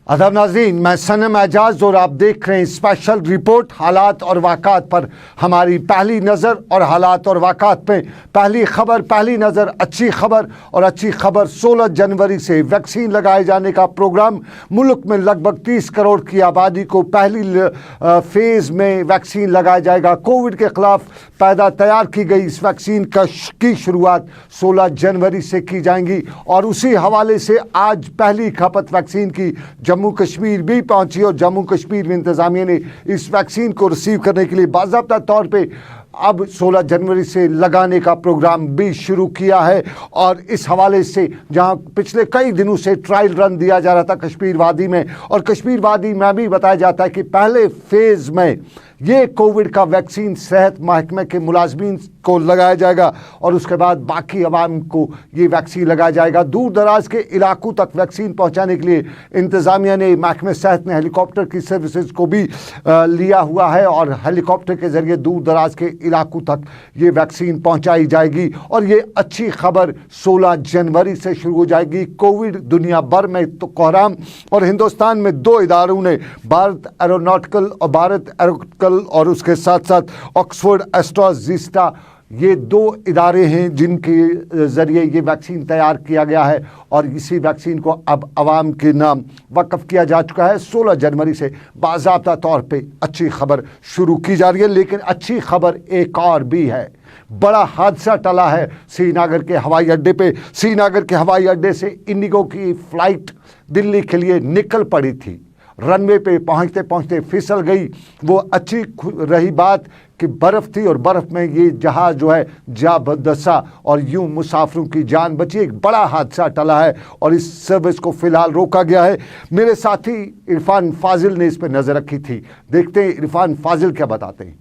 अदब नाज़रीन, मैं सनम एजाज और आप देख रहे हैं स्पेशल रिपोर्ट हालात और वाक़ात पर। हमारी पहली नज़र और हालात और वाक़ात में पहली खबर, पहली नज़र अच्छी खबर। और अच्छी खबर 16 जनवरी से वैक्सीन लगाए जाने का प्रोग्राम। मुल्क में लगभग 30 करोड़ की आबादी को पहली फेज़ में वैक्सीन लगाया जाएगा। कोविड के ख़िलाफ़ तैयार की गई इस वैक्सीन की शुरुआत 16 जनवरी से की जाएंगी। और उसी हवाले से आज पहली खपत वैक्सीन की जम्मू कश्मीर भी पहुंची और जम्मू कश्मीर में इंतज़ामिया ने इस वैक्सीन को रिसीव करने के लिए बाज़ाब्ता तौर पे अब 16 जनवरी से लगाने का प्रोग्राम भी शुरू किया है। और इस हवाले से जहां पिछले कई दिनों से ट्रायल रन दिया जा रहा था कश्मीर वादी में, और कश्मीर वादी में भी बताया जाता है कि पहले फेज़ में ये कोविड का वैक्सीन सेहत महकमे के मुलाजमीन को लगाया जाएगा और उसके बाद बाकी अवाम को ये वैक्सीन लगाया जाएगा। दूर दराज के इलाकों तक वैक्सीन पहुंचाने के लिए इंतज़ामिया ने, महकमे सेहत ने हेलीकॉप्टर की सर्विसेज को भी लिया हुआ है और हेलीकॉप्टर के ज़रिए दूर दराज के इलाकों तक ये वैक्सीन पहुंचाई जाएगी। और ये अच्छी खबर 16 जनवरी से शुरू हो जाएगी। कोविड दुनिया भर में तो कोहराम, और हिंदुस्तान में दो इदारों ने, भारत एरोनॉटिकल और उसके साथ साथ ऑक्सफोर्ड एस्ट्राज़ीस्टा, ये दो इदारे हैं जिनके ज़रिए ये वैक्सीन तैयार किया गया है। और इसी वैक्सीन को अब अवाम के नाम वक़्फ़ किया जा चुका है। 16 जनवरी से बाज़ाब्ता तौर पे अच्छी खबर शुरू की जा रही है। लेकिन अच्छी खबर एक और भी है। बड़ा हादसा टला है श्रीनगर के हवाई अड्डे पे। श्रीनगर के हवाई अड्डे से इंडिगो की फ़्लाइट दिल्ली के लिए निकल पड़ी थी। रनवे पे पहुंचते पहुंचते फिसल गई। वो अच्छी रही बात कि बर्फ़ थी और बर्फ़ में ये जहाज़ जो है जा बदसा और यूं मुसाफिरों की जान बची। एक बड़ा हादसा टला है और इस सर्विस को फ़िलहाल रोका गया है। मेरे साथी इरफान फाजिल ने इस पर नज़र रखी थी। देखते हैं इरफान फाजिल क्या बताते हैं।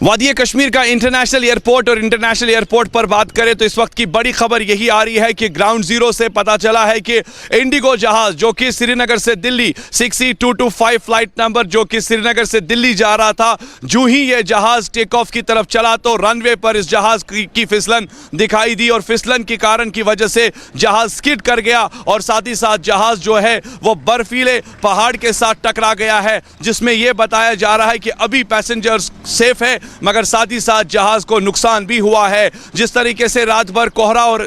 वादी कश्मीर का इंटरनेशनल एयरपोर्ट, और इंटरनेशनल एयरपोर्ट पर बात करें तो इस वक्त की बड़ी खबर यही आ रही है कि ग्राउंड जीरो से पता चला है कि इंडिगो जहाज जो कि श्रीनगर से दिल्ली 6E225 फ्लाइट नंबर जो कि श्रीनगर से दिल्ली जा रहा था, जो ही ये जहाज टेक ऑफ की तरफ चला तो रनवे पर इस जहाज की फिसलन दिखाई दी और फिसलन के कारण की वजह से जहाज स्किड कर गया और साथ ही साथ जहाज जो है वो बर्फीले पहाड़ के साथ टकरा गया है, जिसमें यह बताया जा रहा है कि अभी पैसेंजर्स सेफ है मगर साथ ही साथ जहाज को नुकसान भी हुआ है। जिस तरीके से रात भर कोहरा और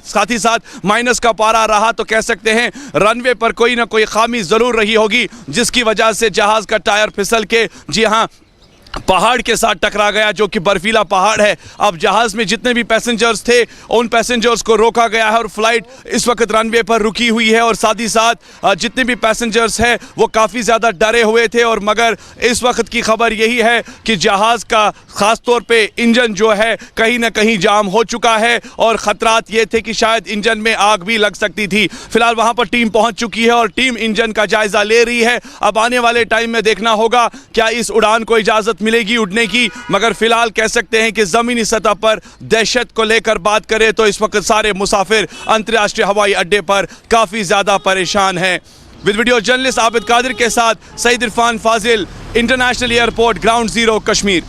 साथ ही साथ माइनस का पारा रहा तो कह सकते हैं रनवे पर कोई ना कोई खामी जरूर रही होगी, जिसकी वजह से जहाज का टायर फिसल के जी हाँ पहाड़ के साथ टकरा गया, जो कि बर्फीला पहाड़ है। अब जहाज में जितने भी पैसेंजर्स थे उन पैसेंजर्स को रोका गया है और फ्लाइट इस वक्त रनवे पर रुकी हुई है। और साथ ही साथ जितने भी पैसेंजर्स हैं वो काफ़ी ज़्यादा डरे हुए थे। और मगर इस वक्त की खबर यही है कि जहाज़ का ख़ास तौर पे इंजन जो है कहीं ना कहीं जाम हो चुका है और ख़तरात ये थे कि शायद इंजन में आग भी लग सकती थी। फिलहाल वहाँ पर टीम पहुँच चुकी है और टीम इंजन का जायज़ा ले रही है। अब आने वाले टाइम में देखना होगा क्या इस उड़ान को इजाज़त मिलेगी उड़ने की। मगर फिलहाल कह सकते हैं कि ज़मीनी सतह पर दहशत को लेकर बात करें तो इस वक्त सारे मुसाफिर अंतर्राष्ट्रीय हवाई अड्डे पर काफ़ी ज़्यादा परेशान हैं। With video journalist Abid Qadir के साथ Saeed Irfan Fazil, international airport ground zero Kashmir.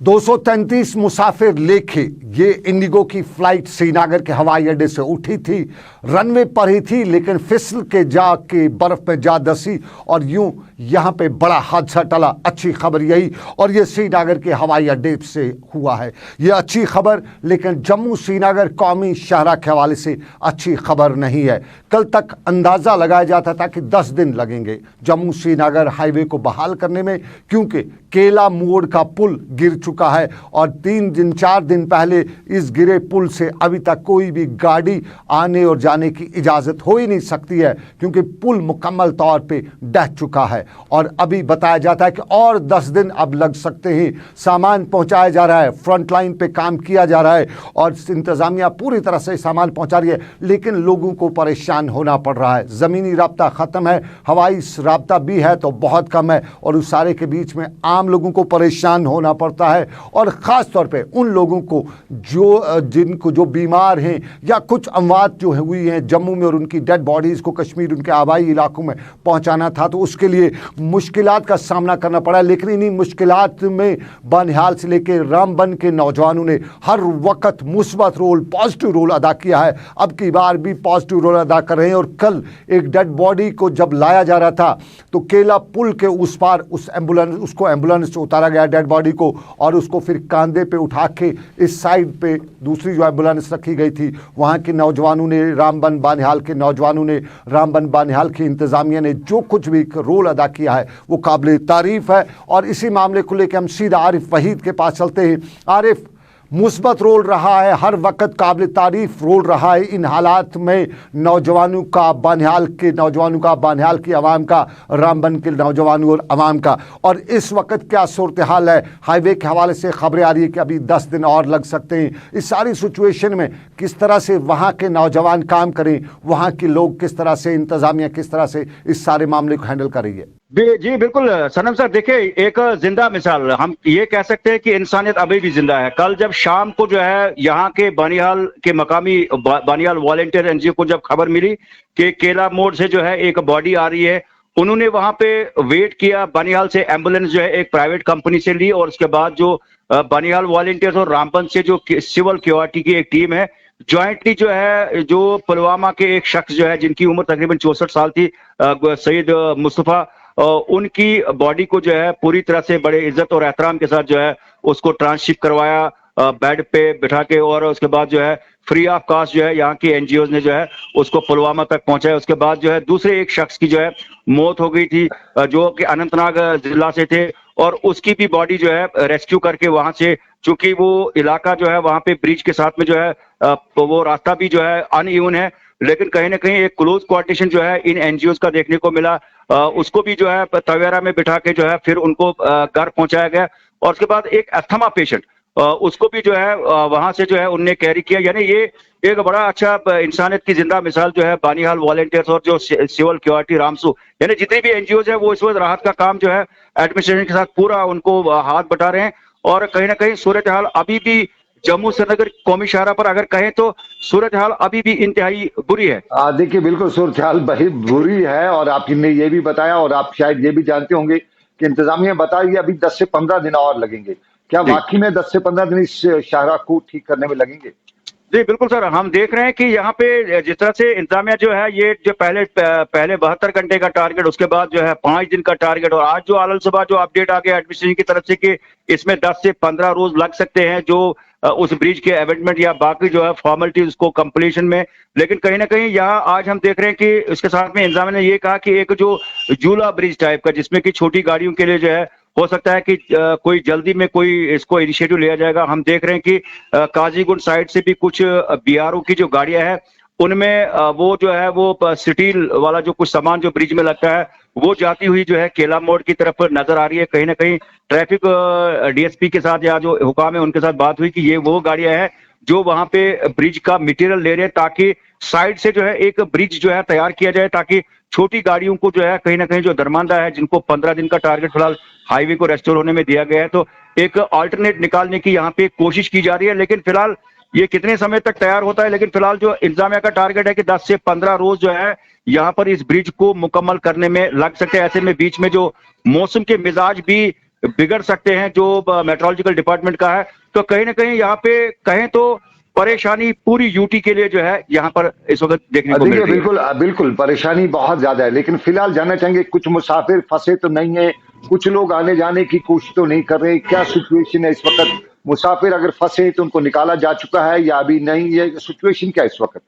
233 मुसाफिर लेके ये इंडिगो की फ़्लाइट श्रीनगर के हवाई अड्डे से उठी थी। रनवे पर ही थी लेकिन फिसल के जाके बर्फ़ में जा दसी और यूं यहाँ पे बड़ा हादसा टला। अच्छी खबर यही, और ये श्रीनगर के हवाई अड्डे से हुआ है। ये अच्छी खबर, लेकिन जम्मू श्रीनगर कौमी शाहराह के हवाले से अच्छी खबर नहीं है। कल तक अंदाज़ा लगाया जाता था कि 10 दिन लगेंगे जम्मू श्रीनगर हाईवे को बहाल करने में, क्योंकि केला मोड़ का पुल गिर चुका है और 4 दिन पहले इस गिरे पुल से अभी तक कोई भी गाड़ी आने और जाने की इजाज़त हो ही नहीं सकती है, क्योंकि पुल मुकम्मल तौर पे ढह चुका है। और अभी बताया जाता है कि और 10 दिन अब लग सकते हैं। सामान पहुंचाया जा रहा है, फ्रंट लाइन पे काम किया जा रहा है और इंतज़ामिया पूरी तरह से सामान पहुंचा रही है, लेकिन लोगों को परेशान होना पड़ रहा है। ज़मीनी राब्ता ख़त्म है, हवाई राब्ता भी है तो बहुत कम है, और उस सारे के बीच में आम लोगों को परेशान होना पड़ता है। और ख़ास तौर पे उन लोगों को जिनको जो बीमार हैं या कुछ अमवात जो हुई हैं जम्मू में और उनकी डेड बॉडीज़ को कश्मीर उनके आबाई इलाकों में पहुंचाना था, तो उसके लिए मुश्किलात का सामना करना पड़ा। लेकिन इन्हीं मुश्किलात में बानिहाल से लेकर रामबन के नौजवानों ने हर वक्त मुस्बत रोल, पॉजिटिव रोल अदा किया है। अब की बार भी पॉजिटिव रोल अदा कर रहे हैं। और कल एक डेड बॉडी को जब लाया जा रहा था तो केला पुल के उस पार उसको एम्बुलेंस से उतारा गया डेड बॉडी को, और उसको फिर कांधे पे उठा के इस साइड पे दूसरी जो एम्बुलेंस रखी गई थी वहाँ के नौजवानों ने, रामबन बानिहाल के नौजवानों ने, रामबन बानिहाल की इंतज़ामिया ने जो कुछ भी रोल अदा किया है वो काबिल तारीफ़ है। और इसी मामले को लेकर हम सीधा आरिफ वहीद के पास चलते हैं। आरिफ, मुस्बत रोल रहा है, हर वक्त काबिल तारीफ़ रोल रहा है इन हालात में नौजवानों का, बानिहाल के नौजवानों का, बानिहाल की आवाम का, रामबन के नौजवानों और आवाम का। और इस वक्त क्या सूरत हाल है? हाईवे के हवाले से खबरें आ रही है कि अभी 10 दिन और लग सकते हैं। इस सारी सिचुएशन में किस तरह से वहाँ के नौजवान काम करें, वहाँ के लोग किस तरह से, इंतज़ामिया किस तरह से इस सारे मामले को हैंडल कर रही है? जी बिल्कुल सनम सर, देखिए एक जिंदा मिसाल हम ये कह सकते हैं कि इंसानियत अभी भी जिंदा है। कल जब शाम को जो है यहाँ के बानिहाल के मकामी बानिहाल वॉलंटियर एनजीओ को जब खबर मिली कि केला मोड़ से जो है एक बॉडी आ रही है, उन्होंने वहां पे वेट किया। बानिहाल से एम्बुलेंस जो है एक प्राइवेट कंपनी से ली और उसके बाद जो बानिहाल वॉलंटियर्स और रामबन से जो सिविल सिक्योरिटी की एक टीम है, ज्वाइंटली जो है जो पुलवामा के एक शख्स जो है जिनकी उम्र तकरीबन 64 साल थी, सईद मुस्तफा, उनकी बॉडी को जो है पूरी तरह से बड़े इज्जत और एहतराम के साथ जो है उसको ट्रांसशिप करवाया बेड पे बिठा के, और उसके बाद जो है फ्री ऑफ कॉस्ट जो है यहाँ की एनजीओज ने जो है उसको पुलवामा तक पहुंचाया। उसके बाद जो है दूसरे एक शख्स की जो है मौत हो गई थी जो कि अनंतनाग जिला से थे, और उसकी भी बॉडी जो है रेस्क्यू करके वहां से, चूंकि वो इलाका जो है वहां पे ब्रिज के साथ में जो है वो रास्ता भी जो है अनइवन है, लेकिन कहीं ना कहीं एक क्लोज कोऑर्डिनेशन जो है इन एनजीओज का देखने को मिला। उसको भी जो है तवेरा में बिठा के जो है फिर उनको घर पहुंचाया गया। और उसके बाद एक अस्थमा पेशेंट, उसको भी जो है वहां से जो है उनने कैरी किया। यानी ये एक बड़ा अच्छा इंसानियत की जिंदा मिसाल जो है बानिहाल वॉलंटियर्स और जो सिविल सिक्योरिटी रामसू, यानी जितनी भी एनजीओ है वो इस वक्त राहत का काम जो है एडमिनिस्ट्रेशन के साथ पूरा उनको हाथ बटा रहे हैं। और कहीं ना कहीं सूरत हाल अभी भी जम्मू श्रीनगर कौमी शाहरा पर अगर कहें तो सूरत हाल अभी भी इंतहाई बुरी है। देखिए बिल्कुल सूरत हाल बुरी है, और आपने ये भी बताया और आप शायद ये भी जानते होंगे कि इंतजामिया बता रही है अभी 10 से 15 दिन और लगेंगे। क्या वाकई में 10 से 15 दिन इस शाहरा को ठीक करने में लगेंगे? जी बिल्कुल सर, हम देख रहे हैं कि यहाँ पे जिस तरह से इंतजामिया जो है ये जो पहले 72 घंटे का टारगेट, उसके बाद जो है 5 दिन का टारगेट, और आज जो आलम सुबह जो अपडेट आ गया एडमिनिस्ट्रेशन की तरफ से कि इसमें 10 से 15 रोज लग सकते हैं जो उस ब्रिज के एवेंटमेंट या बाकी जो है फॉर्मेलिटीज उसको कंप्लीशन में। लेकिन कहीं ना कहीं यहाँ आज हम देख रहे हैं कि उसके साथ में इंतजामिया ने ये कहा कि एक जो झूला ब्रिज टाइप का जिसमें कि छोटी गाड़ियों के लिए जो है हो सकता है कि कोई जल्दी में कोई इसको इनिशिएटिव लिया जाएगा। हम देख रहे हैं कि काजीगुंड साइड से भी कुछ बीआरओ की जो गाड़ियां हैं उनमें वो जो है वो स्टील वाला जो कुछ सामान जो ब्रिज में लगता है वो जाती हुई जो है केला मोड़ की तरफ नजर आ रही है। कहीं ना कहीं ट्रैफिक डीएसपी के साथ या जो हुकाम है उनके साथ बात हुई कि ये वो गाड़ियां हैं जो वहां पे ब्रिज का मटेरियल ले रहे हैं, ताकि साइड से जो है एक ब्रिज जो है तैयार किया जाए, ताकि छोटी गाड़ियों को जो है कहीं ना कहीं जो दरमांदा है जिनको 15 दिन का टारगेट फिलहाल हाईवे को रेस्टोर होने में दिया गया है, तो एक अल्टरनेट निकालने की यहाँ पे कोशिश की जा रही है। लेकिन फिलहाल ये कितने समय तक तैयार होता है, लेकिन फिलहाल जो इंतजामिया का टारगेट है कि 10 से 15 रोज जो है यहाँ पर इस ब्रिज को मुकम्मल करने में लग सकते हैं। ऐसे में बीच में जो मौसम के मिजाज भी बिगड़ सकते हैं जो मेट्रोलॉजिकल डिपार्टमेंट का है, तो कहीं ना कहीं यहाँ पे कहें तो परेशानी पूरी यूटी के लिए जो है यहाँ पर इस वक्त देखने को मिल रही है। बिल्कुल बिल्कुल परेशानी बहुत ज्यादा है, लेकिन फिलहाल जानना चाहेंगे कुछ मुसाफिर फंसे तो नहीं है, कुछ लोग आने जाने की कोशिश तो नहीं कर रहे, क्या सिचुएशन है इस वक्त? मुसाफिर अगर फंसे तो उनको निकाला जा चुका है या अभी नहीं है? सिचुएशन क्या है इस वक्त?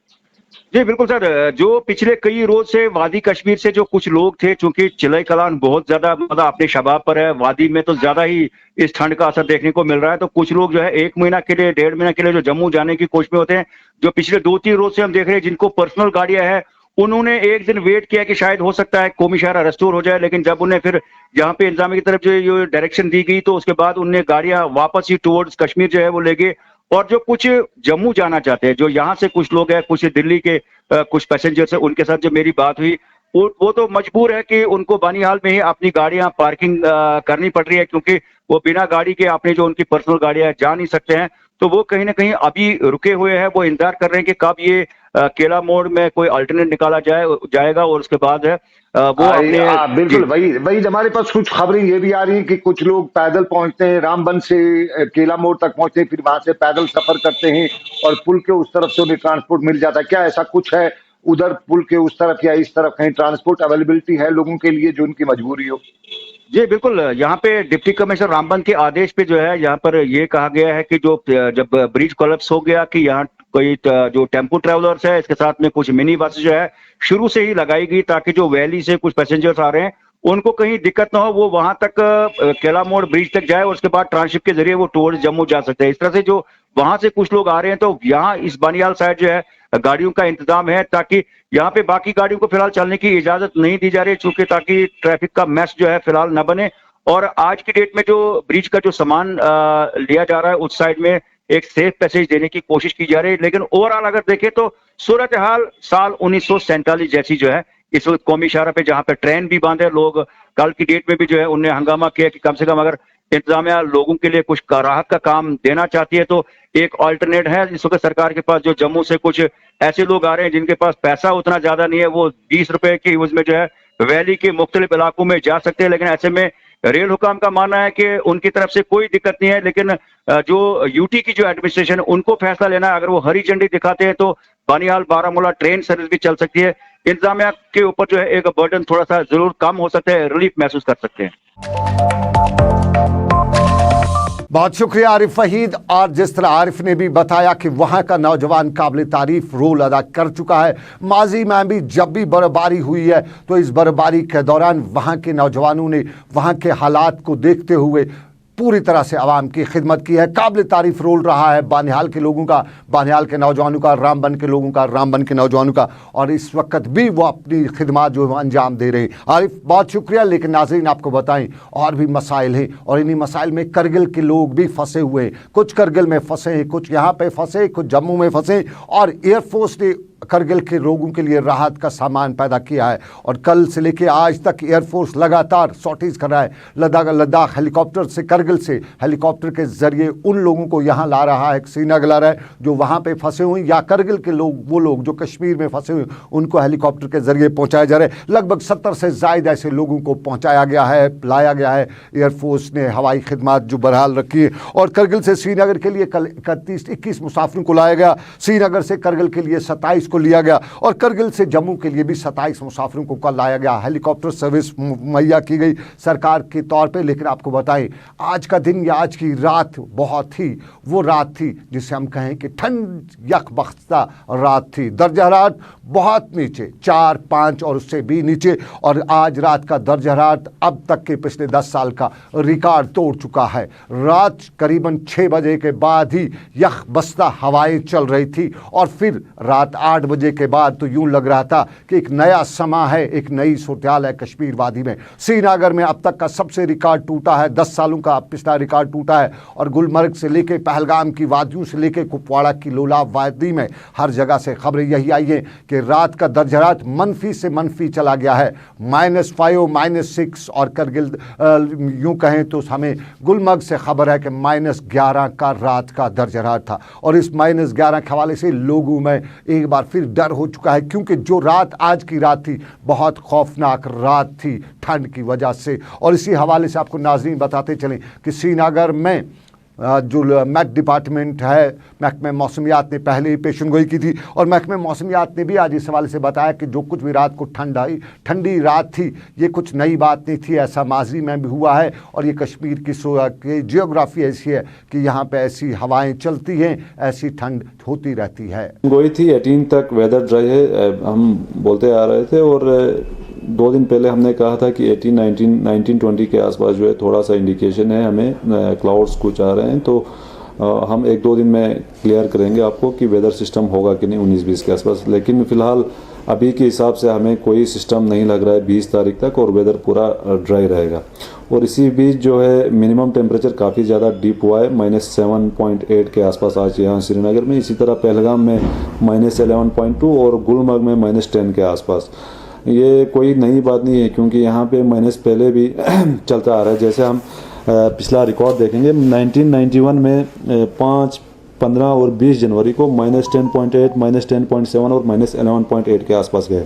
जी बिल्कुल सर, जो पिछले कई रोज से वादी कश्मीर से जो कुछ लोग थे, चूंकि चिलई कलान बहुत ज्यादा मतलब अपने शबाब पर है, वादी में तो ज्यादा ही इस ठंड का असर देखने को मिल रहा है, तो कुछ लोग जो है 1 महीना के लिए 1.5 महीना के लिए जो जम्मू जाने की कोशिश में होते हैं, जो पिछले 2-3 रोज से हम देख रहे हैं जिनको पर्सनल गाड़ियां हैं, उन्होंने एक दिन वेट किया कि शायद हो सकता है कौमी शहरा रेस्टोर हो जाए, लेकिन जब उन्हें फिर यहाँ पे इंतजामिया की तरफ जो डायरेक्शन दी गई तो उसके बाद उन्हें गाड़ियां वापस ही टुवर्ड्स कश्मीर जो है वो ले गए। और जो कुछ जम्मू जाना चाहते हैं, जो यहाँ से कुछ लोग हैं, कुछ दिल्ली के कुछ पैसेंजर्स हैं, उनके साथ जो मेरी बात हुई वो तो मजबूर है कि उनको बानिहाल में ही अपनी गाड़ियां पार्किंग करनी पड़ रही है, क्योंकि वो बिना गाड़ी के अपने जो उनकी पर्सनल गाड़ियां जा नहीं सकते हैं। तो वो कहीं ना कहीं अभी रुके हुए हैं, वो इंतजार कर रहे हैं कि कब ये केला मोड़ में कोई अल्टरनेट निकाला जाएगा और उसके बाद वो अपने बिल्कुल वही वही हमारे पास कुछ खबरें ये भी आ रही हैं कि कुछ लोग पैदल पहुंचते हैं, रामबन से केला मोड़ तक पहुंचते हैं, फिर वहां से पैदल सफर करते हैं और पुल के उस तरफ से उन्हें ट्रांसपोर्ट मिल जाता है। क्या ऐसा कुछ है उधर पुल के उस तरफ या इस तरफ कहीं ट्रांसपोर्ट अवेलेबिलिटी है लोगों के लिए जो उनकी मजबूरी हो? जी बिल्कुल, यहाँ पे डिप्टी कमिश्नर रामबन के आदेश पे जो है यहाँ पर ये कहा गया है कि जो जब ब्रिज कोलैप्स हो गया कि यहाँ कोई जो टेम्पो ट्रेवलर्स है, इसके साथ में कुछ मिनी बस जो है शुरू से ही लगाई गई ताकि जो वैली से कुछ पैसेंजर्स आ रहे हैं उनको कहीं दिक्कत ना हो, वो वहां तक केला मोड़ ब्रिज तक जाए और उसके बाद ट्रांसशिप के जरिए वो टूवर्ड्स जम्मू जा सकते हैं। इस तरह से जो वहां से कुछ लोग आ रहे हैं तो यहाँ इस बानियाल साइड जो है गाड़ियों का इंतजाम है, ताकि यहाँ पे बाकी गाड़ियों को फिलहाल चलने की इजाजत नहीं दी जा रही, चूंकि ताकि ट्रैफिक का मैस जो है फिलहाल न बने। और आज की डेट में जो ब्रिज का जो सामान लिया जा रहा है उस साइड में एक सेफ पैसेज देने की कोशिश की जा रही है, लेकिन ओवरऑल अगर देखें तो सूरत हाल साल 1947 जैसी जो है इस वक्त कौमी शाहरा पे, जहां पे ट्रेन भी बंद है, लोग कल की डेट में भी जो है उनने हंगामा किया कि कम से कम अगर इंतजामिया लोगों के लिए कुछ राहत का काम देना चाहती है तो एक ऑल्टरनेट है इस वक्त सरकार के पास। जो जम्मू से कुछ ऐसे लोग आ रहे हैं जिनके पास पैसा उतना ज्यादा नहीं है, वो 20 रुपए के यूज में जो है वैली के मुख्तलिफ इलाकों में जा सकते हैं, लेकिन ऐसे में रेल हुकाम का मानना है कि उनकी तरफ से कोई दिक्कत नहीं है, लेकिन जो यूटी की जो एडमिनिस्ट्रेशन है उनको फैसला लेना है। अगर वो हरी झंडी दिखाते हैं तो बानिहाल बारामूला ट्रेन सर्विस भी चल सकती है। इंतजामिया के ऊपर जो है एक बर्डन थोड़ा सा जरूर कम हो सकता है, रिलीफ महसूस कर सकते हैं। बहुत शुक्रिया आरिफ वहीद। और जिस तरह आरिफ ने भी बताया कि वहाँ का नौजवान काबिल तारीफ रोल अदा कर चुका है। माजी में भी जब भी बर्फबारी हुई है तो इस बर्फबारी के दौरान वहाँ के नौजवानों ने वहाँ के हालात को देखते हुए पूरी तरह से आवाम की खिदमत की है। काबिल तारीफ रोल रहा है बानिहाल के लोगों का, बानिहाल के नौजवानों का, रामबन के लोगों का, रामबन के नौजवानों का, और इस वक्त भी वो अपनी खिदमत जो अंजाम दे रहे हैं। आरिफ बहुत शुक्रिया। लेकिन नाज़रीन आपको बताएं और भी मसाइल हैं और इन्हीं मसाइल में करगिल के लोग भी फंसे हुए हैं। कुछ करगिल में फंसे हैं, कुछ यहाँ पे फंसे, कुछ जम्मू में फंसे, और एयरफोर्स ने करगिल के लोगों के लिए राहत का सामान पैदा किया है। और कल से लेकर आज तक एयरफोर्स लगातार सॉर्टीज कर रहा है। लद्दाख हेलीकॉप्टर से, करगिल से हेलीकॉप्टर के जरिए उन लोगों को यहाँ ला रहा है, श्रीनगर ला रहा है जो वहाँ पे फंसे हुए, या करगिल के लोग, वो लोग जो कश्मीर में फंसे हुए, उनको हेलीकॉप्टर के जरिए पहुँचाया जा रहा है। लगभग 70 से ज़ायद ऐसे लोगों को पहुँचाया गया है, लाया गया है। एयरफोर्स ने हवाई खिदमत जो बहाल रखी है। और करगिल से श्रीनगर के लिए कल 21 मुसाफिरों को लाया गया। श्रीनगर से करगिल के लिए 27 को लिया गया, और करगिल से जम्मू के लिए भी 27 मुसाफिरों को कल लाया गया। हेलीकॉप्टर सर्विस मुहैया की गई सरकार के तौर पे। लेकिन आपको बताएं आज का दिन या आज की रात बहुत ही वो रात थी जिसे हम कहें कि ठंड यकबख्ता रात थी। दर्जा हरारत बहुत नीचे, 4, 5 और उससे भी नीचे। और आज रात का दर्जा हरारत अब तक के पिछले 10 साल का रिकॉर्ड तोड़ चुका है। रात करीबन 6 बजे के बाद ही यकबख्ता हवाएं चल रही थी, और फिर रात 8 बजे के बाद तो यूं लग रहा था कि एक नया समा है, एक नई सूरत-ए-हाल है कश्मीर वादी में। श्रीनगर में अब तक का सबसे रिकॉर्ड टूटा है, 10 सालों का पिछला रिकॉर्ड टूटा है। और गुलमर्ग से लेके पहलगाम की वादियों से लेके कुपवाड़ा की लोलाब वादी में हर जगह से खबरें यही आई हैं कि रात का दर्जा हरारत मनफी से मनफी चला गया है, -5, -6। और करगिल यूं कहें तो हमें गुलमर्ग से खबर है कि -11 का रात का दर्जा हरारत था। और इस -11 के हवाले से लोगों में एक बार फिर डर हो चुका है, क्योंकि जो रात आज की रात थी बहुत खौफनाक रात थी ठंड की वजह से। और इसी हवाले से आपको नाज़रीन बताते चलें कि श्रीनगर में जो मैट डिपार्टमेंट है, महकमे मौसमियात ने पहले ही पेशनगोई की थी, और महकमे मौसमियात ने भी आज इस हवाले से बताया कि जो कुछ भी रात को ठंडी रात थी ये कुछ नई बात नहीं थी, ऐसा माजी में भी हुआ है। और ये कश्मीर की जियोग्राफी ऐसी है कि यहाँ पे ऐसी हवाएं चलती हैं, ऐसी ठंड होती रहती है। गोई थी 18 तक वेदर ड्राई है, हम बोलते आ रहे थे। और 2 दिन पहले हमने कहा था कि 19-20 के आसपास जो है थोड़ा सा इंडिकेशन है हमें, क्लाउड्स कुछ आ रहे हैं। तो हम 1-2 दिन में क्लियर करेंगे आपको कि वेदर सिस्टम होगा कि नहीं 19-20 के आसपास। लेकिन फ़िलहाल अभी के हिसाब से हमें कोई सिस्टम नहीं लग रहा है 20 तारीख तक, और वेदर पूरा ड्राई रहेगा। और इसी बीच जो है मिनिमम टेम्परेचर काफ़ी ज़्यादा डीप हुआ है, -7.8 के आसपास आज यहाँ श्रीनगर में। इसी तरह पहलगाम में -11.2 और गुलमर्ग में -10 के आसपास। ये कोई नई बात नहीं है, क्योंकि यहाँ पे माइनस पहले भी चलता आ रहा है। जैसे हम पिछला रिकॉर्ड देखेंगे 1991 में 15 और 20 जनवरी को -10.8, -10.7 और -11.8 के आसपास गए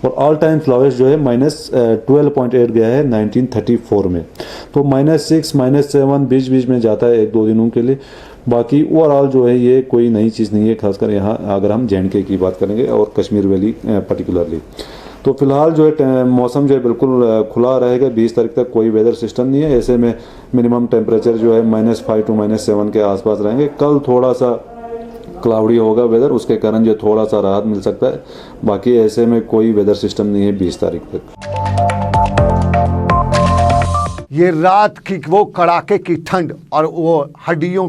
और ऑल टाइम फ्लावर्स जो है -12.8 गया है 1934 में। तो -6, -7 बीच बीच में जाता है 1-2 दिनों के लिए। बाकी ओवरऑल जो है ये कोई नई चीज़ नहीं है, खासकर यहाँ अगर हम J&K की बात करेंगे और कश्मीर वैली पर्टिकुलरली। तो फिलहाल जो है मौसम जो है बिल्कुल खुला रहेगा। 20 तारीख तक कोई वेदर सिस्टम नहीं है। ऐसे में मिनिमम टेम्परेचर जो है -5 to -7 के आसपास रहेंगे। कल थोड़ा सा क्लाउडी होगा वेदर, उसके कारण जो थोड़ा सा राहत मिल सकता है। बाकी ऐसे में कोई वेदर सिस्टम नहीं है 20 तारीख तक। ये रात की वो कड़ाके की ठंड और वो हड्डियां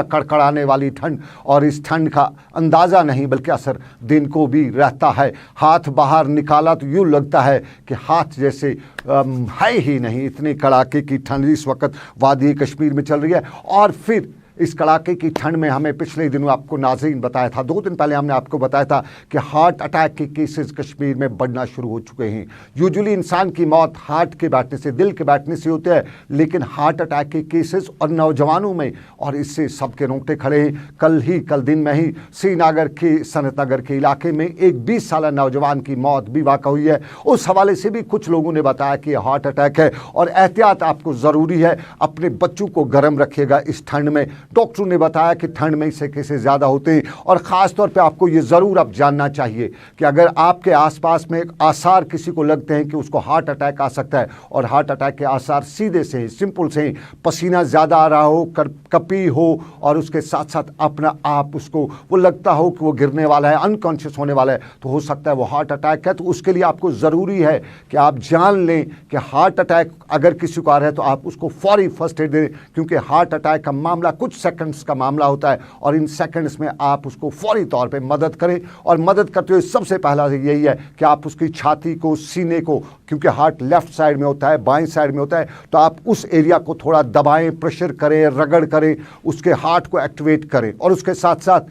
कड़कड़ाने वाली ठंड, और इस ठंड का अंदाज़ा नहीं बल्कि असर दिन को भी रहता है। हाथ बाहर निकाला तो यूँ लगता है कि हाथ जैसे है ही नहीं, इतनी कड़ाके की ठंड इस वक्त वादी कश्मीर में चल रही है। और फिर इस कड़ाके की ठंड में हमें पिछले दिनों आपको नाज़रीन बताया था, 2 दिन पहले हमने आपको बताया था कि हार्ट अटैक के केसेस कश्मीर में बढ़ना शुरू हो चुके हैं। यूजुअली इंसान की मौत हार्ट के बैठने से, दिल के बैठने से होते हैं, लेकिन हार्ट अटैक के केसेस और नौजवानों में, और इससे सबके रोंगटे खड़े हैं। कल दिन में ही श्रीनगर के सनत नगर के इलाके में एक 20 साल नौजवान की मौत भी वाक़ हुई है। उस हवाले से भी कुछ लोगों ने बताया कि हार्ट अटैक है और एहतियात आपको ज़रूरी है। अपने बच्चों को गर्म रखिएगा इस ठंड में। डॉक्टरों ने बताया कि ठंड में इससे केसेस ज़्यादा होते हैं, और ख़ास तौर पे आपको ये ज़रूर अब जानना चाहिए कि अगर आपके आसपास में आसार किसी को लगते हैं कि उसको हार्ट अटैक आ सकता है, और हार्ट अटैक के आसार सीधे से सिंपल से पसीना ज़्यादा आ रहा हो, कपी हो, और उसके साथ साथ अपना आप उसको वो लगता हो कि वो गिरने वाला है, अनकॉन्शियस होने वाला है, तो हो सकता है वो हार्ट अटैक है। तो उसके लिए आपको ज़रूरी है कि आप जान लें कि हार्ट अटैक अगर किसी को आ रहा है तो आप उसको फौरी फर्स्ट एड दें, क्योंकि हार्ट अटैक का मामला कुछ सेकंड्स का मामला होता है, और इन सेकंड्स में आप उसको फौरी तौर पे मदद करें। और मदद करते हुए सबसे पहला यही है कि आप उसकी छाती को, सीने को, क्योंकि हार्ट लेफ्ट साइड में होता है, बाएं साइड में होता है, तो आप उस एरिया को थोड़ा दबाएं, प्रेशर करें, रगड़ करें, उसके हार्ट को एक्टिवेट करें। और उसके साथ साथ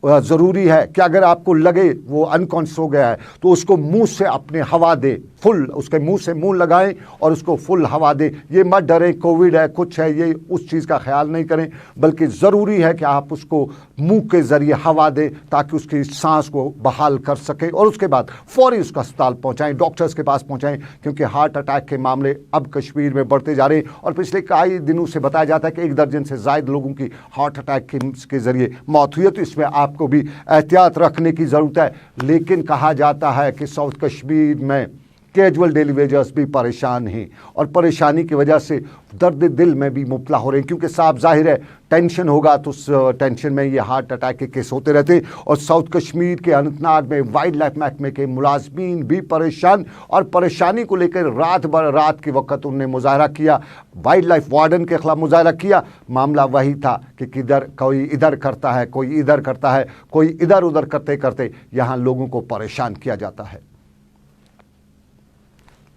ज़रूरी है कि अगर आपको लगे वो अनकॉन्शियस हो गया है तो उसको मुंह से अपने हवा दे, फुल उसके मुंह से मुंह लगाएं और उसको फुल हवा दे। ये मत डरें कोविड है कुछ है, ये उस चीज़ का ख्याल नहीं करें, बल्कि ज़रूरी है कि आप उसको मुंह के ज़रिए हवा दें ताकि उसकी सांस को बहाल कर सकें, और उसके बाद फौरी उसको अस्पताल पहुंचाएं, डॉक्टर्स के पास पहुंचाएं, क्योंकि हार्ट अटैक के मामले अब कश्मीर में बढ़ते जा रहे हैं। और पिछले कई दिनों से बताया जाता है कि 1 दर्जन से ज़ायद लोगों की हार्ट अटैक के ज़रिए मौत हुई है। तो इसमें आपको भी एहतियात रखने की ज़रूरत है। लेकिन कहा जाता है कि साउथ कश्मीर में कैजुअल डेली वेजर्स भी परेशान हैं, और परेशानी की वजह से दर्द दिल में भी मुब्तला हो रहे हैं, क्योंकि साफ जाहिर है टेंशन होगा तो उस टेंशन में ये हार्ट अटैक के केस होते रहते हैं। और साउथ कश्मीर के अनंतनाग में वाइल्ड लाइफ महकमे के मुलाजमीन भी परेशान, और परेशानी को लेकर रात के वक्त उन्होंने मुजाहरा किया, वाइल्ड लाइफ वार्डन के खिलाफ मुजाहरा किया। मामला वही था कि किधर कोई इधर करता है, कोई इधर करता है, कोई इधर उधर करते करते यहाँ लोगों को परेशान किया जाता है।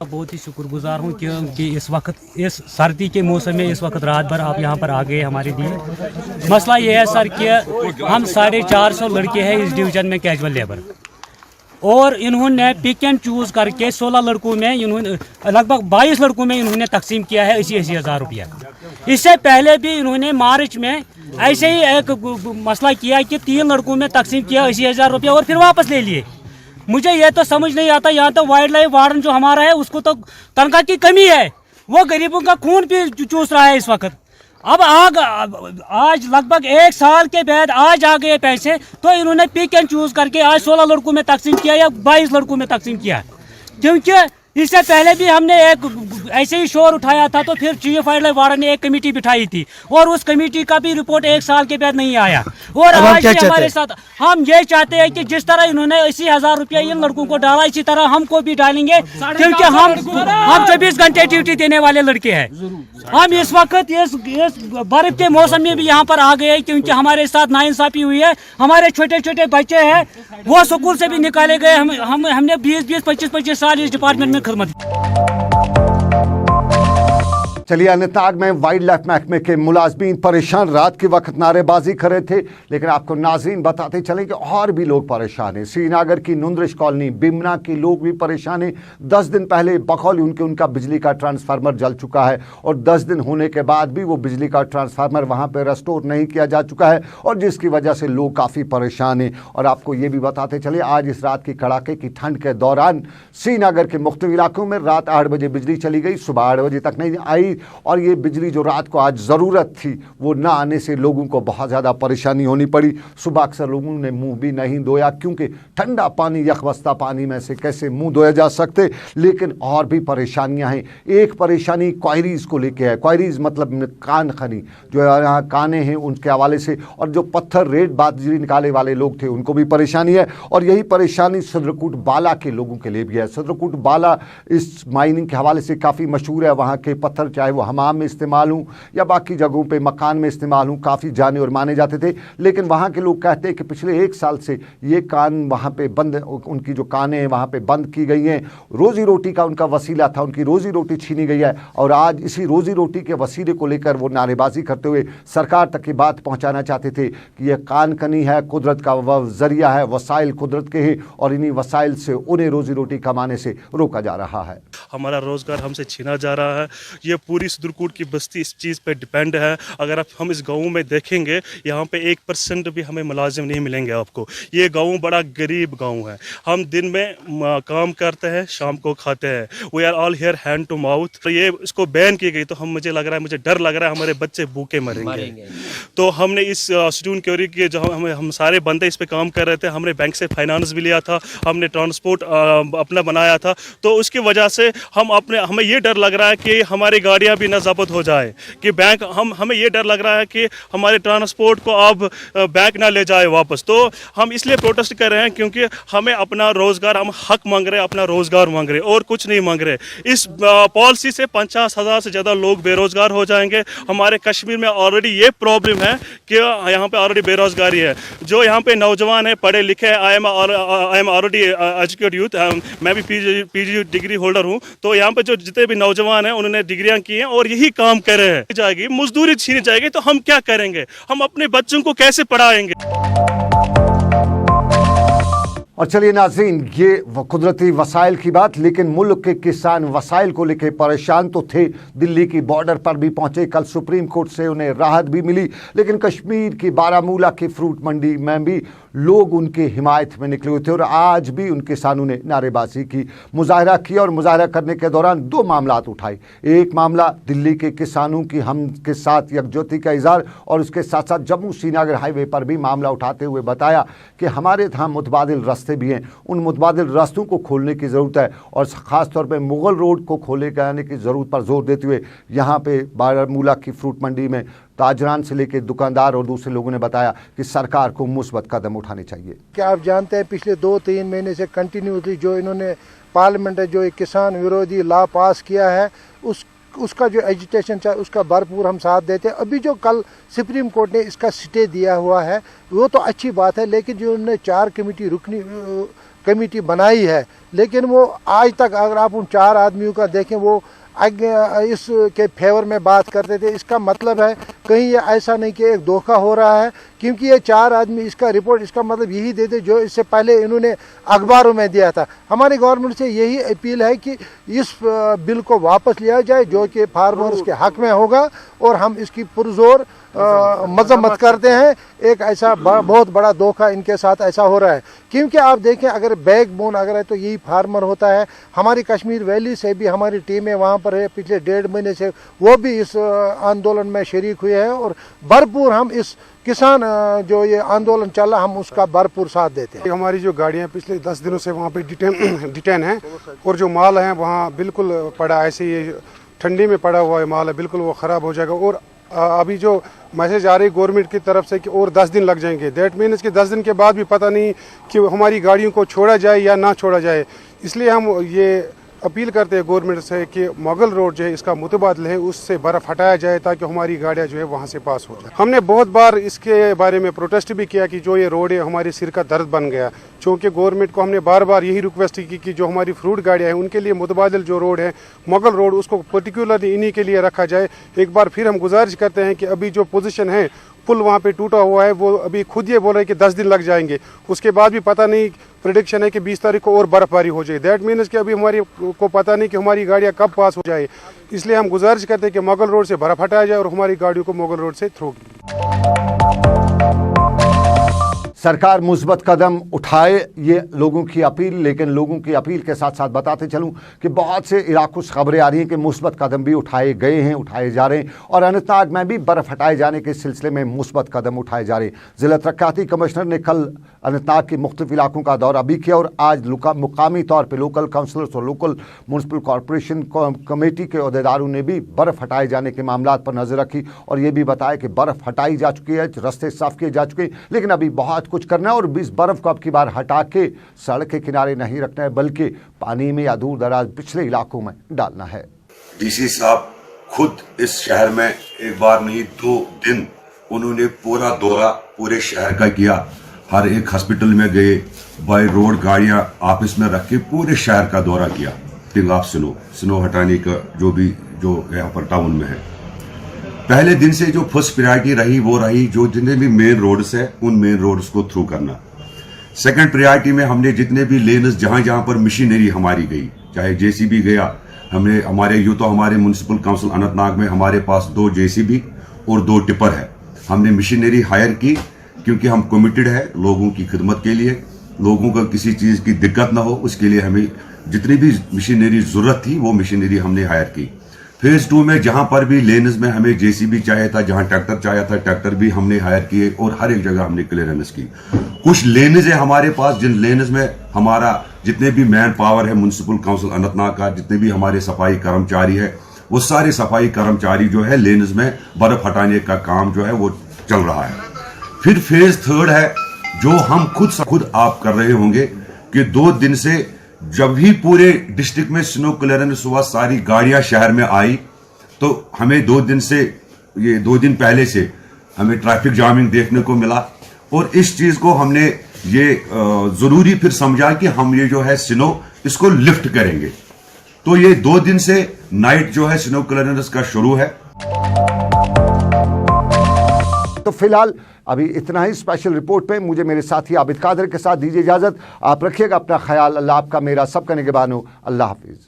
बहुत ही शुक्रगुजार हूँ कि इस वक्त इस सर्दी के मौसम में इस वक्त रात भर आप यहाँ पर आ गए हमारे लिए। मसला ये है सर कि हम 450 लड़के हैं इस डिवीज़न में कैजुअल लेबर, और इन्होंने पिक एंड चूज़ करके 16 लड़कों में इन्होंने लगभग 22 लड़कों में इन्होंने तकसीम किया है 80-80 हज़ार रुपया। इससे पहले भी इन्होंने मार्च में ऐसे ही एक मसला किया कि 3 लड़कों में तकसीम किया 80,000 रुपया और फिर वापस ले लिए। मुझे यह तो समझ नहीं आता, यहाँ तो वाइल्ड लाइफ वार्डन जो हमारा है उसको तो तनख्वाह की कमी है, वो गरीबों का खून भी चूस रहा है इस वक्त। अब आज लगभग 1 साल के बाद आज आ गए पैसे, तो इन्होंने पिक एंड चूज करके आज 16 लड़कों में तकसीम किया या 22 लड़कों में तकसीम किया, क्योंकि इससे पहले भी हमने एक ऐसे ही शोर उठाया था, तो फिर चीफ वाइल्ड लाइफ वार्डन ने एक कमेटी बिठाई थी और उस कमेटी का भी रिपोर्ट 1 साल के बाद नहीं आया। और आज हमारे साथ हम ये चाहते हैं कि जिस तरह इन्होंने 80,000 रुपया इन लड़कों को डाला, इसी तरह हमको भी डालेंगे, क्योंकि हम 24 घंटे ड्यूटी देने वाले लड़के हैं। हम इस वक्त इस बर्फ के मौसम में भी यहाँ पर आ गए, क्योंकि हमारे साथ नाइंसाफी हुई है। हमारे छोटे छोटे बच्चे हैं वो स्कूल से भी निकाले गए। हमने 20-25 साल इस डिपार्टमेंट में खिदमत। चलिए, अनंतनाग में वाइल्ड लाइफ महकमे के मुलाजमीन परेशान रात के वक्त नारेबाजी कर रहे थे, लेकिन आपको नाज़रीन बताते चलें कि और भी लोग परेशान हैं। श्रीनगर की नुंद्रिश कॉलोनी बिमना के लोग भी परेशान हैं। 10 दिन पहले बकौली उनका बिजली का ट्रांसफार्मर जल चुका है और 10 दिन होने के बाद भी वो बिजली का ट्रांसफार्मर वहाँ पर रेस्टोर नहीं किया जा चुका है और जिसकी वजह से लोग काफ़ी परेशान हैं। और आपको ये भी बताते चले, आज इस रात की कड़ाके की ठंड के दौरान श्रीनगर के मुख्तलिफ इलाकों में रात 8 बजे बिजली चली गई, सुबह 8 बजे तक नहीं आई और ये बिजली जो रात को आज ज़रूरत थी वो ना आने से लोगों को बहुत ज़्यादा परेशानी होनी पड़ी। सुबह अक्सर लोगों ने मुंह भी नहीं धोया क्योंकि ठंडा पानी यखवस्ता पानी में से कैसे मुंह धोया जा सकते। लेकिन और भी परेशानियां हैं। एक परेशानी क्वायरीज़ को लेके है। क्वायरीज़ मतलब कान खनी, जो यहाँ काने हैं उनके हवाले से, और जो पत्थर रेत बाजरी निकाले वाले लोग थे उनको भी परेशानी है। और यही परेशानी सदरकोट बाला के लोगों के लिए भी है। सदरकोट बाला इस माइनिंग के हवाले से काफ़ी मशहूर है। वहाँ के पत्थर चाहे वो हमाम में इस्तेमाल हूँ या बाकी जगहों पे मकान में इस्तेमाल हूँ, काफ़ी जाने और माने जाते थे। लेकिन वहाँ के लोग कहते हैं कि पिछले 1 साल से ये कान वहाँ पे बंद, उनकी जो कानें हैं वहाँ पे बंद की गई हैं। रोज़ी रोटी का उनका वसीला था, उनकी रोज़ी रोटी छीनी गई है और आज इसी रोज़ी रोटी के वसीले को लेकर वो नारेबाजी करते हुए सरकार तक की बात पहुँचाना चाहते थे कि यह कान कनी है, कुदरत का वह ज़रिया है, वसाइल कुदरत के हैं और इन्हीं वसाइल से उन्हें रोज़ी रोटी कमाने से रोका जा रहा है। हमारा रोज़गार हमसे छीना जा रहा है। ये पूरी सदरकोट की बस्ती इस चीज़ पे डिपेंड है। अगर हम इस गाँव में देखेंगे, यहाँ पे 1% भी हमें मुलाजिम नहीं मिलेंगे आपको। ये गाँव बड़ा गरीब गाँव है। हम दिन में काम करते हैं, शाम को खाते हैं। We are all here hand to mouth. तो ये इसको बैन की गई तो मुझे डर लग रहा है हमारे बच्चे भूखे मरेंगे। तो हमने इस स्टूडेंट क्योरी के जो हम सारे बंदे इस पे काम कर रहे थे, हमने बैंक से फाइनेंस भी लिया था, हमने ट्रांसपोर्ट अपना बनाया था। तो उसकी वजह से हमें ये डर लग रहा है कि हमारी गाड़ियाँ भी ना ज़ब्त हो जाए कि बैंक हमें ये डर लग रहा है कि हमारे ट्रांसपोर्ट को अब बैंक ना ले जाए वापस। तो हम इसलिए प्रोटेस्ट कर रहे हैं क्योंकि हमें अपना रोज़गार, हम हक मांग रहे हैं, अपना रोज़गार मांग रहे हैं और कुछ नहीं मांग रहे। इस पॉलिसी से 50,000 से ज़्यादा लोग बेरोज़गार हो जाएंगे। हमारे कश्मीर में ऑलरेडी ये प्रॉब्लम है कि यहाँ पे ऑलरेडी बेरोज़गारी है। जो यहाँ पे नौजवान है, पढ़े लिखे हैं, I am already educated youth, मैं भी पीजी डिग्री होल्डर हूँ। तो यहाँ पे जो जितने भी नौजवान हैं उन्होंने डिग्रियाँ की हैं और यही काम कर रहे हैं। जाएगी मजदूरी छीनी जाएगी तो हम क्या करेंगे? हम अपने बच्चों को कैसे पढ़ाएंगे? और चलिए नाज़रीन, ये कुदरती वसाइल की बात, लेकिन मुल्क के किसान वसाइल को लेकर परेशान तो थे। दिल्ली की बॉर्डर पर भी पहुंचे, कल सुप्रीम कोर्ट से उन्हें राहत भी मिली, लेकिन कश्मीर की बारामूला की फ्रूट मंडी में भी लोग उनके हिमायत में निकले हुए थे और आज भी उन किसानों ने नारेबाजी की, मुजाहरा किया और मुजाहरा करने के दौरान 2 मामलात उठाए। एक मामला दिल्ली के किसानों की हम के साथ यकजुहती का इज़हार और उसके साथ साथ जम्मू श्रीनगर हाईवे पर भी मामला उठाते हुए बताया कि हमारे यहाँ मुतबादिल रास्ते भी हैं, उन मुतबादिल रास्तों को खोलने की ज़रूरत है और ख़ास तौर पर मुग़ल रोड को खोले जाने की ज़रूरत पर जोर देते हुए यहाँ पे बारामूला की फ्रूट मंडी में ताजरान से लेकर दुकानदार और दूसरे लोगों ने बताया कि सरकार को मुस्बत कदम उठाने चाहिए। क्या आप जानते हैं पिछले 2-3 महीने से कंटिन्यूसली जो इन्होंने पार्लियामेंट में जो एक किसान विरोधी लॉ पास किया है उसका जो एजिटेशन चाहे उसका भरपूर हम साथ देते हैं। अभी जो कल सुप्रीम कोर्ट ने इसका स्टे दिया हुआ है वो तो अच्छी बात है, लेकिन जो उन्होंने 4 कमेटी बनाई है, लेकिन वो आज तक अगर आप उन 4 आदमियों का देखें वो इसके फेवर में बात करते थे। इसका मतलब है कहीं ये ऐसा नहीं कि एक धोखा हो रहा है, क्योंकि ये 4 आदमी इसका रिपोर्ट इसका मतलब यही देते जो इससे पहले इन्होंने अखबारों में दिया था। हमारी गवर्नमेंट से यही अपील है कि इस बिल को वापस लिया जाए जो कि फार्मर्स के हक में होगा और हम इसकी पुरजोर मजम्मत करते हैं। एक ऐसा बहुत बड़ा धोखा इनके साथ ऐसा हो रहा है, क्योंकि आप देखें अगर बैकबोन अगर है तो यही फार्मर होता है। हमारी कश्मीर वैली से भी हमारी टीमें वहाँ पर है, पिछले 1.5 महीने से वो भी इस आंदोलन में शरीक हुए हैं और भरपूर हम इस किसान जो ये आंदोलन चला हम उसका भरपूर साथ देते हैं। हमारी जो गाड़ियाँ पिछले 10 दिनों से वहाँ पे डिटेन हैं और जो माल है वहाँ बिल्कुल पड़ा ऐसे ये ठंडी में पड़ा हुआ है माल है, बिल्कुल वो ख़राब हो जाएगा। और अभी जो मैसेज आ रही गवर्नमेंट की तरफ से कि और 10 दिन लग जाएंगे, दैट मीन्स कि 10 दिन के बाद भी पता नहीं कि हमारी गाड़ियों को छोड़ा जाए या ना छोड़ा जाए। इसलिए हम ये अपील करते हैं गवर्नमेंट से कि मुगल रोड जो है इसका मुतबादल है, उससे बर्फ़ हटाया जाए ताकि हमारी गाड़ियाँ जो है वहाँ से पास हो जाए। हमने बहुत बार इसके बारे में प्रोटेस्ट भी किया कि जो ये रोड है हमारे सिर का दर्द बन गया, चूँकि गवर्नमेंट को हमने बार बार यही रिक्वेस्ट की कि जो हमारी फ्रूट गाड़ियाँ हैं उनके लिए मुतबादल जो रोड है मुगल रोड, उसको पर्टिकुलरली इन्हीं के लिए रखा जाए। एक बार फिर हम गुजारिश करते हैं कि अभी जो पोजीशन है पुल वहाँ पे टूटा हुआ है, वो अभी खुद ये बोल रहे हैं कि 10 दिन लग जाएंगे, उसके बाद भी पता नहीं, प्रेडिक्शन है कि 20 तारीख को और बर्फबारी हो जाए। दैट मीन्स कि अभी हमारी को पता नहीं कि हमारी गाड़ियाँ कब पास हो जाए। इसलिए हम गुजारिश करते हैं कि मुगल रोड से बर्फ हटाया जाए और हमारी गाड़ियों को मुगल रोड से थ्रू की। सरकार मुस्बत कदम उठाए, ये लोगों की अपील। लेकिन लोगों की अपील के साथ साथ बताते चलूं कि बहुत से इलाकों से खबरें आ रही हैं कि मुस्बत कदम भी उठाए गए हैं, उठाए जा रहे हैं, और अनंतनाग में भी बर्फ़ हटाए जाने के सिलसिले में मुस्बत कदम उठाए जा रहे हैं। ज़िला तरक्याती कमिश्नर ने कल अनंतनाग के मुख्तलिफ इलाकों का दौरा भी किया और आज मुकामी तौर पर लोकल काउंसलर्स और लोकल म्यूनसिपल कॉरपोरेशन कमेटी के अहदेदारों ने भी बर्फ़ हटाए जाने के मामला पर नज़र रखी और ये भी बताया कि बर्फ़ हटाई जा चुकी है, रास्ते साफ़ किए जा चुके हैं, लेकिन अभी बहुत कुछ करना है और इस बर्फ को अब की बार हटा के सड़क के किनारे नहीं रखना है, बल्कि पानी में या दूर दराज पिछले इलाकों में डालना है। डीसी साहब खुद इस शहर में एक बार नहीं 2 दिन उन्होंने पूरा दौरा पूरे शहर का किया। हर एक हॉस्पिटल में गए, बाय रोड गाड़ियां आपस में रख के पूरे शहर का दौरा किया। टिंग ऑफ स्नो हटाने का जो यहाँ पर टाउन में है। पहले दिन से जो फर्स्ट प्रायोरिटी रही वो रही जो जितने भी मेन रोड्स है उन मेन रोड्स को थ्रू करना। सेकंड प्रायोरिटी में हमने जितने भी लेन्स जहां जहां पर मशीनरी हमारी गई, चाहे जेसीबी गया, हमने हमारे हमारे म्युनिसिपल काउंसिल अनंतनाग में हमारे पास 2 जेसीबी और 2 टिपर है। हमने मशीनरी हायर की क्योंकि हम कमिटेड है लोगों की खिदमत के लिए, लोगों को किसी चीज की दिक्कत ना हो, उसके लिए हमें जितनी भी मशीनरी जरूरत थी वो मशीनरी हमने हायर की। फेज 2 में जहां पर भी लेन्स में हमें जेसीबी चाहिए था, जहां ट्रैक्टर चाहिए था, ट्रैक्टर भी हमने हायर किए और हर एक जगह हमने क्लियरेंस की। कुछ लेन्स है हमारे पास जिन लेन्स में हमारा जितने भी मैन पावर है म्युनिसिपल काउंसिल अनंतनाग का, जितने भी हमारे सफाई कर्मचारी है, वो सारे सफाई कर्मचारी जो है लेन्स में बर्फ हटाने का काम जो है वो चल रहा है। फिर फेज 3 है जो हम खुद आप कर रहे होंगे कि 2 दिन से जब भी पूरे डिस्ट्रिक्ट में स्नो क्लियरेंस हुआ, सारी गाड़ियां शहर में आई, तो हमें 2 दिन पहले से हमें ट्रैफिक जामिंग देखने को मिला और इस चीज को हमने ये जरूरी फिर समझा कि हम ये जो है स्नो इसको लिफ्ट करेंगे। तो ये 2 दिन से नाइट जो है स्नो क्लियरेंस का शुरू है। तो फिलहाल अभी इतना ही स्पेशल रिपोर्ट पे। मुझे मेरे साथी आबिद कादर के साथ दीजिए इजाजत। आप रखिएगा अपना ख्याल। अल्लाह आपका मेरा सबका निगहबान हो। अल्लाह हाफिज।